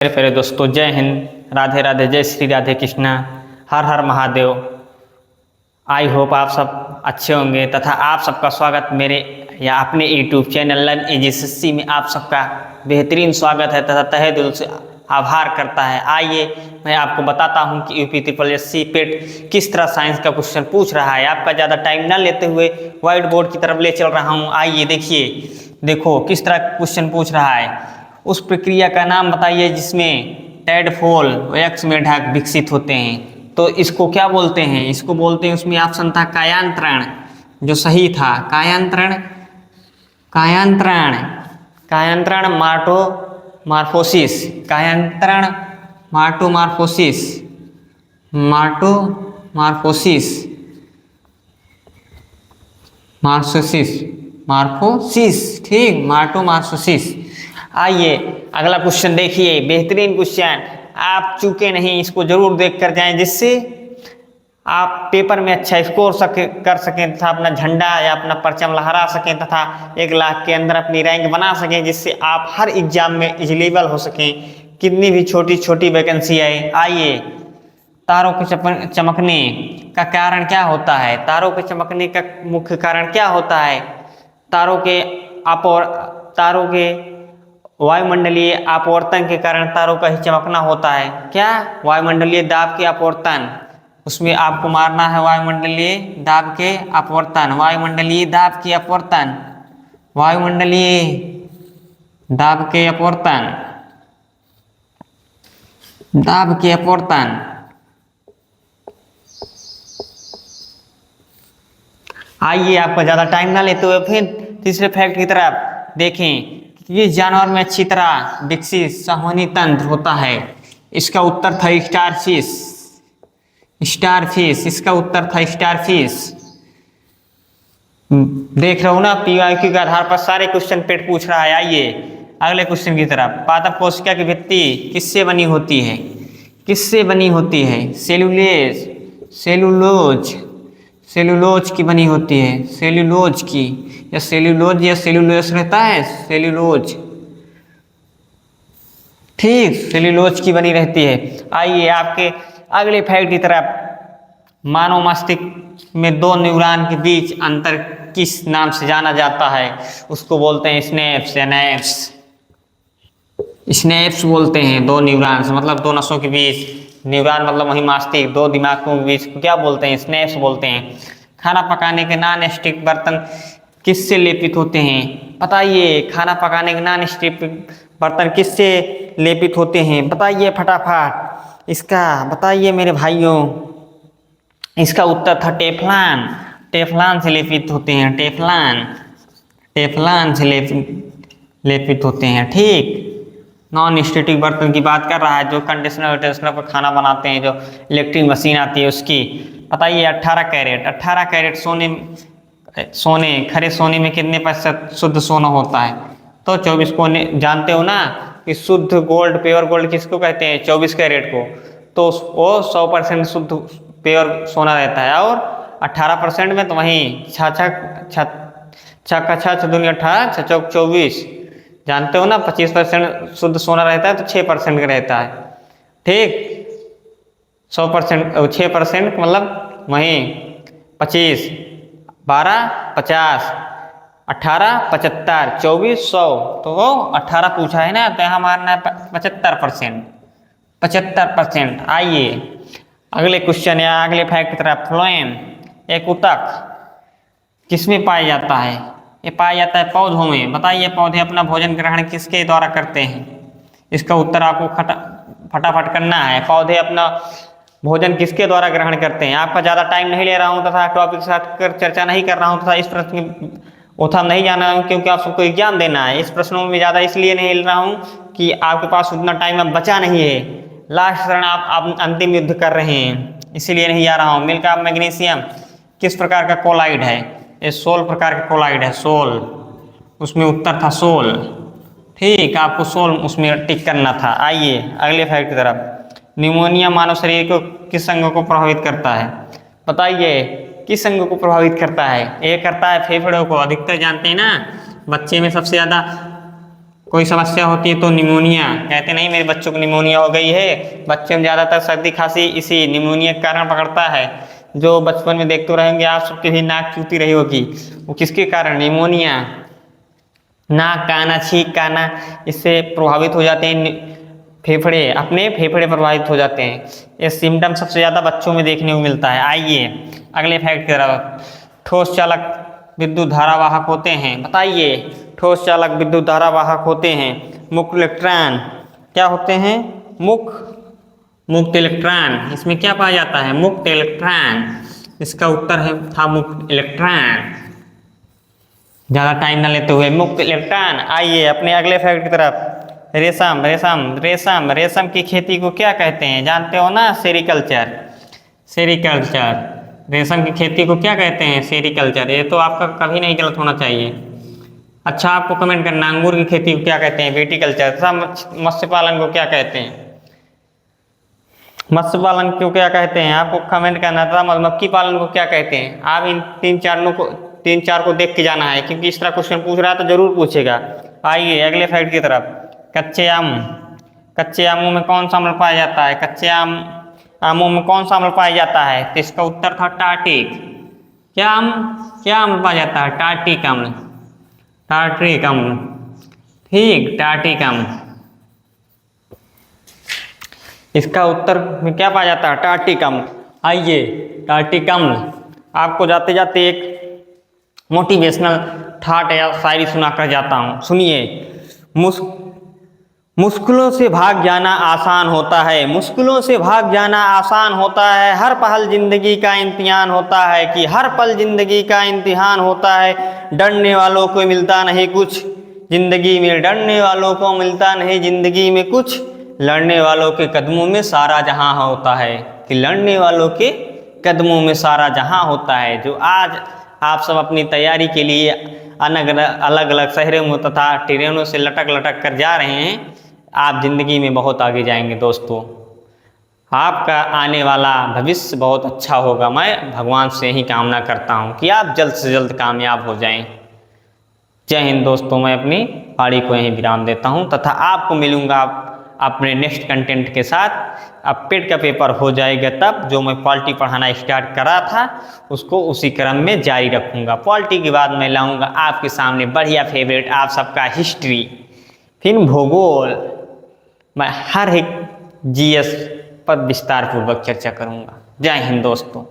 मेरे प्यारे दोस्तों, जय हिंद, राधे राधे, जय श्री राधे कृष्णा, हर हर महादेव। आई होप आप सब अच्छे होंगे तथा आप सबका स्वागत मेरे या अपने यूट्यूब चैनल लर्न एजीएसएससी में आप सबका बेहतरीन स्वागत है तथा तहे दिल से आभार करता है। आइए मैं आपको बताता हूं कि यूपी ट्रिपल एससी पेट किस तरह साइंस का क्वेश्चन पूछ रहा है। आपका ज़्यादा टाइम ना लेते हुए व्हाइट बोर्ड की तरफ ले चल रहा हूँ। आइए देखो किस तरह क्वेश्चन पूछ रहा है। उस प्रक्रिया का नाम बताइए जिसमें टेडफॉल वयस्क मेढक विकसित होते हैं। तो इसको क्या बोलते हैं? इसको बोलते हैं, उसमें ऑप्शन था कायांतरण, जो सही था कायांतरण, मार्टोमार्फोसिस, कायांतरण मार्फोसिस, ठीक, मार्टोमार्फोसिस। आइए अगला क्वेश्चन देखिए, बेहतरीन क्वेश्चन। आप चूके नहीं, इसको जरूर देख कर जाएं जिससे आप पेपर में अच्छा स्कोर कर सकें तथा अपना झंडा या अपना परचम लहरा सकें तथा 1 लाख के अंदर अपनी रैंक बना सकें, जिससे आप हर एग्जाम में एलिजिबल हो सकें, कितनी भी छोटी छोटी वैकेंसी आए। आइए, तारों के चमकने का कारण क्या होता है? तारों के चमकने का मुख्य कारण क्या होता है? तारों के वायुमंडलीय अपवर्तन के कारण तारों का ही चमकना होता है। क्या? वायुमंडलीय दाब के अपवर्तन। उसमें आपको मारना है वायुमंडलीय दाब के अपवर्तन, वायुमंडलीय दाब के अपवर्तन, वायुमंडलीय दाब के अपवर्तन, दाब के अपवर्तन। आइए आपका ज्यादा टाइम ना लेते हुए फिर तीसरे फैक्ट की तरफ देखें। ये जानवर में अच्छी तरह विकसित संवहनी तंत्र होता है। इसका उत्तर था स्टारफिश। इसका उत्तर था स्टारफिश। देख रहे हो ना, पीवाईक्यू के आधार पर सारे क्वेश्चन पेट पूछ रहा है। आइए अगले क्वेश्चन की तरफ। पादप कोशिका की भित्ति किससे बनी होती है? किससे बनी होती है? सेलुलोज की बनी होती है। सेलुलोज की, या सेलुलोज रहता है, सेलुलोज, ठीक, सेलुलोज की बनी रहती है। आइए आपके अगले फैक्ट की तरफ। मानव मस्तिष्क में 2 न्यूरॉन के बीच अंतर किस नाम से जाना जाता है? उसको बोलते हैं स्नेप्स या नैप्स। स्नेप्स बोलते हैं 2 न्यूरॉन्स, मतलब 2 नसों के बीच, न्यूरॉन मतलब वही मस्तिष्क, 2 दिमागों के बीच क्या बोलते हैं? स्नेप्स बोलते हैं। खाना पकाने के नॉन स्टिक बर्तन किससे लेपित होते हैं? बताइए, खाना पकाने के नॉन स्टिक बर्तन किससे लेपित होते हैं? बताइए फटाफट इसका, बताइए मेरे भाइयों। इसका उत्तर था टेफ्लॉन। टेफ्लॉन से लेपित होते हैं, टेफ्लॉन से लेपित होते हैं, ठीक। नॉन स्टैटिक बर्तन की बात कर रहा है, जो कंडीशनर पर खाना बनाते हैं, जो इलेक्ट्रिक मशीन आती है उसकी। बताइए 18 कैरेट खरे सोने में कितने % शुद्ध सोना होता है? तो 24 को जानते हो ना कि शुद्ध गोल्ड, प्योर गोल्ड किसको कहते हैं? 24 कैरेट को। तो वो 100% शुद्ध प्योर सोना रहता है, और 18% में तो वहीं 24, जानते हो ना, 25% शुद्ध सोना रहता है तो 6% का रहता है, ठीक। 100% 6% मतलब वहीं 25, 12, 50, 18, 75, 24, 100, तो वो 18 पूछा है ना, तो यहाँ मारना है 75%। आइए अगले क्वेश्चन या अगले फैक्ट की तरफ। फ्लोएम एक ऊतक किसमें पाया जाता है? ये पाया जाता है पौधों में। बताइए पौधे अपना भोजन ग्रहण किसके द्वारा करते हैं? इसका उत्तर आपको फटाफट करना है। पौधे अपना भोजन किसके द्वारा ग्रहण करते हैं? आपका ज़्यादा टाइम नहीं ले रहा हूँ तथा टॉपिक के साथ चर्चा नहीं कर रहा हूँ तथा इस प्रश्न की उथम नहीं जाना है, क्योंकि आप सबको एग्जाम देना है। इस प्रश्नों में ज़्यादा इसलिए नहीं ले रहा हूँ कि आपके पास उतना टाइम अब बचा नहीं है। लास्ट चरण आप अंतिम युद्ध कर रहे हैं, इसीलिए नहीं जा रहा हूँ। मिल्क ऑफ मैग्नीशियम किस प्रकार का कोलाइड है? ये 16 प्रकार का कोलाइड है, 16। उसमें उत्तर था सोल, ठीक। आपको सोल उसमें टिक करना था। आइए अगले फैक्ट की तरफ। न्यूमोनिया मानव शरीर को किस अंग को प्रभावित करता है? बताइए किस अंग को प्रभावित करता है? ये करता है फेफड़ों को। अधिकतर जानते हैं ना, बच्चे में सबसे ज़्यादा कोई समस्या होती है तो निमोनिया, कहते नहीं मेरे बच्चों को निमोनिया हो गई है। बच्चे में ज़्यादातर सर्दी खांसी इसी निमोनिया के कारण पकड़ता है। जो बचपन में देखते रहेंगे आप सबके भी नाक चूती रही होगी, वो किसके कारण? निमोनिया। नाक का आना, छींक का आना, इससे प्रभावित हो जाते हैं फेफड़े, अपने फेफड़े प्रभावित हो जाते हैं। ये सिम्टम सबसे ज़्यादा बच्चों में देखने को मिलता है। आइए अगले फैक्ट की तरफ। ठोस चालक विद्युत धारावाहक होते हैं, बताइए। ठोस चालक विद्युत धारावाहक होते हैं। मुक्त इलेक्ट्रॉन क्या होते हैं? मुक्त इलेक्ट्रॉन। इसमें क्या पाया जाता है? मुक्त इलेक्ट्रॉन। इसका उत्तर था मुक्त इलेक्ट्रॉन। ज़्यादा टाइम न लेते हुए मुक्त इलेक्ट्रॉन। आइए अपने अगले फैक्ट की तरफ। रेशम रेशम रेशम रेशम की खेती को क्या कहते हैं? जानते हो ना? सेरीकल्चर। सेरीकल्चर। रेशम की खेती को क्या कहते हैं? सेरीकल्चर। ये तो आपका कभी नहीं गलत होना चाहिए। अच्छा, आपको कमेंट करना अंगूर की खेती को क्या कहते हैं? विटीकल्चर। मत्स्य पालन को क्या कहते हैं? मत्स्य पालन को क्या कहते हैं? आपको कमेंट करना था। मधुमक्खी पालन को क्या कहते हैं? आप इन तीन चार को देख के जाना है, क्योंकि इस तरह क्वेश्चन पूछ रहा है तो जरूर पूछेगा। आइए अगले फैक्ट की तरफ। कच्चे आम। कच्चे आमों में कौन सा अम्ल पाया जाता है? कच्चे आमों में कौन सा अम्ल पाया जाता है? तो इसका उत्तर था टार्टिक। क्या अम्ल पाया जाता है? टार्टिक अम्ल। टार्टिक अम्ल। ठीक, टार्टिक अम्ल। इसका उत्तर में क्या पाया जाता है? टार्टिक अम्ल। आइए टार्टिक अम्ल। आपको जाते जाते एक मोटिवेशनल थाट या शायरी सुनाकर जाता हूँ, सुनिए। मुश्किलों से भाग जाना आसान होता है, मुश्किलों से भाग जाना आसान होता है। हर पल जिंदगी का इम्तिहान होता है, कि हर पल जिंदगी का इम्तिहान होता है। डरने वालों को मिलता नहीं कुछ जिंदगी में, डरने वालों को मिलता नहीं जिंदगी में कुछ। लड़ने वालों के कदमों में सारा जहां होता है, कि लड़ने वालों के कदमों में सारा जहां होता है। जो आज आप सब अपनी तैयारी के लिए अलग अलग शहरों में तथा ट्रेनों से लटक कर जा रहे हैं, आप जिंदगी में बहुत आगे जाएंगे दोस्तों। आपका आने वाला भविष्य बहुत अच्छा होगा। मैं भगवान से ही कामना करता हूं कि आप जल्द से जल्द कामयाब हो जाएं। जय हिंद दोस्तों। मैं अपनी वाणी को यहीं विराम देता हूं तथा आपको मिलूंगा अपने नेक्स्ट कंटेंट के साथ। अब पेट का पेपर हो जाएगा तब जो मैं पॉलिटी पढ़ाना स्टार्ट करा था उसको उसी क्रम में जारी रखूंगा। पॉलिटी के बाद मैं लाऊंगा आपके सामने बढ़िया फेवरेट आप सबका हिस्ट्री, फिर भूगोल। मैं हर एक जीएस पर विस्तार पूर्वक चर्चा करूंगा। जय हिंद दोस्तों।